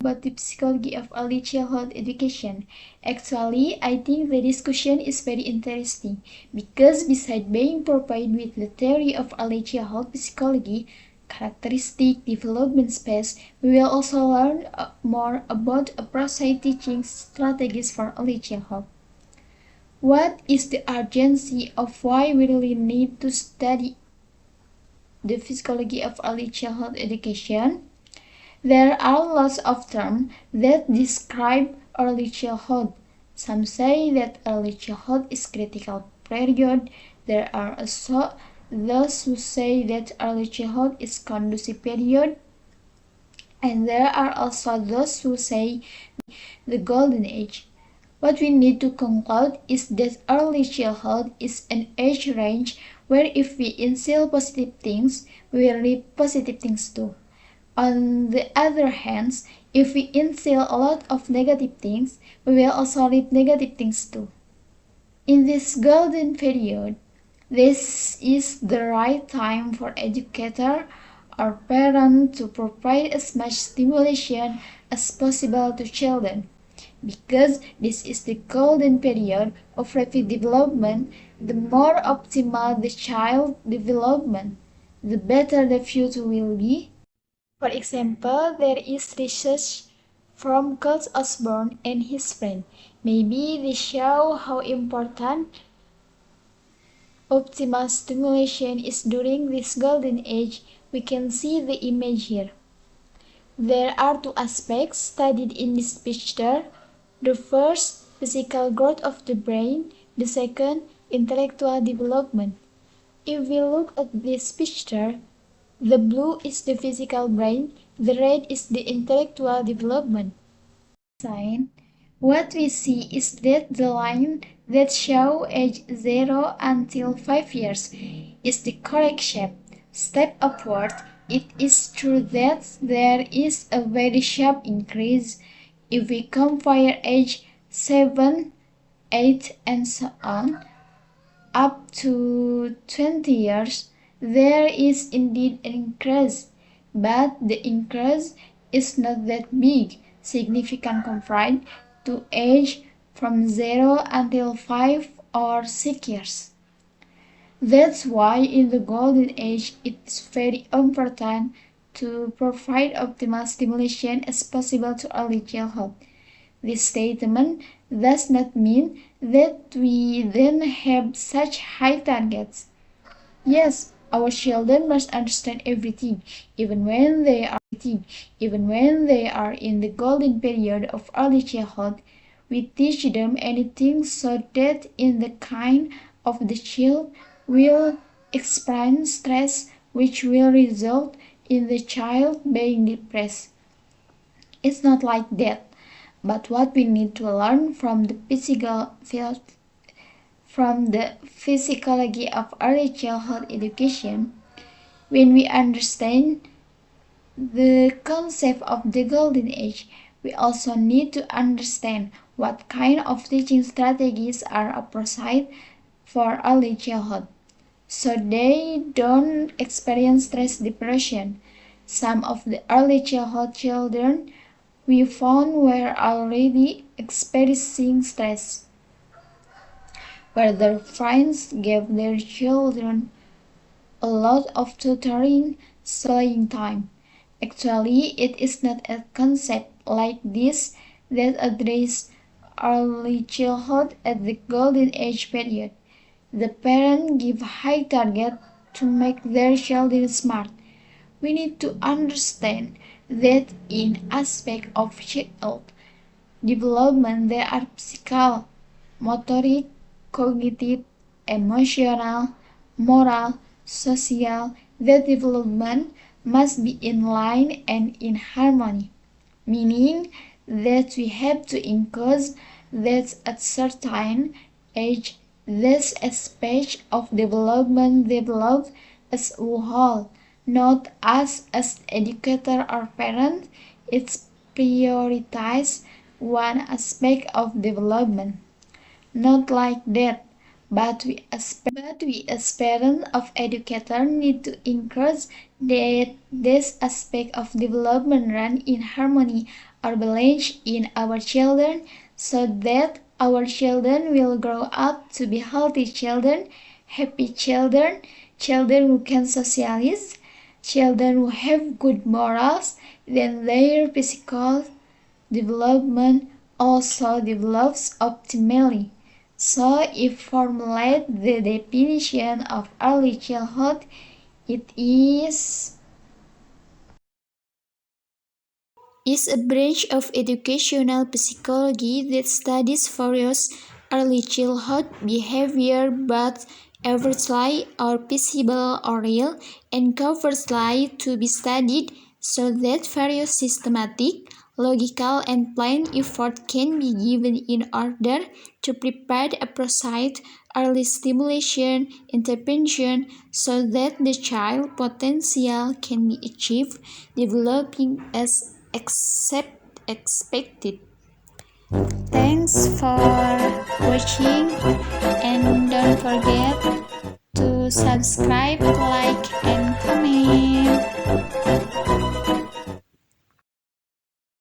about the psychology of early childhood education. Actually, I think the discussion is very interesting because besides being provided with the theory of early childhood psychology, characteristic, development space, we will also learn more about appropriate teaching strategies for early childhood. What is the urgency of why we really need to study the physiology of early childhood education? There are lots of terms that describe early childhood. Some say that early childhood is critical period. There are also those who say that early childhood is conducive period. And there are also those who say the golden age. What we need to conclude is that early childhood is an age range where if we instill positive things, we will reap positive things too. On the other hand, if we instill a lot of negative things, we will also reap negative things too. In this golden period, this is the right time for educator or parent to provide as much stimulation as possible to children. Because this is the golden period of rapid development, the more optimal the child development, the better the future will be. For example, there is research from Kurt Osborne and his friend. Maybe they show how important optimal stimulation is during this golden age. We can see the image here. There are two aspects studied in this picture. The first, physical growth of the brain. The second, intellectual development. If we look at this picture, the blue is the physical brain, the red is the intellectual development. What we see is that the line that shows age 0 until 5 years is the correct shape. Step upward, it is true that there is a very sharp increase. If we compare age 7, 8 and so on, up to 20 years, there is indeed an increase, but the increase is not that big, significant compared to age from 0 until 5 or 6 years. That's why in the golden age it is very important to provide optimal stimulation as possible to early childhood. This statement does not mean that we then have such high targets. Yes, our children must understand everything, even when they are in the golden period of early childhood. We teach them anything so that in the kind of the child will experience stress, which will result in the child being depressed. It's not like that, but what we need to learn from the physiology of early childhood education, when we understand the concept of the golden age, we also need to understand what kind of teaching strategies are appropriate for early childhood, so they don't experience stress depression. Some of the early childhood children we found were already experiencing stress, where their friends gave their children a lot of tutoring, playing time. Actually, it is not a concept like this that addresses early childhood at the golden age period. The parents give high target to make their children smart. We need to understand that in aspect of child development there are physical, motoric, cognitive, emotional, moral, social. That development must be in line and in harmony, meaning that we have to encourage that at certain age this aspect of development developed as a whole, not as educator or parent. It's prioritize one aspect of development. Not like that, but we as parents of educator need to encourage that this aspect of development run in harmony or balance in our children so that our children will grow up to be healthy children, happy children, children who can socialize, children who have good morals, then their physical development also develops optimally. So, if formulate the definition of early childhood, it is a branch of educational psychology that studies various early childhood behavior, both averagely or visible or real, and covertly to be studied so that various systematic, logical, and planned effort can be given in order to prepare appropriate early stimulation intervention so that the child potential can be achieved, developing as expected. Thanks for watching and don't forget to subscribe, like, and comment.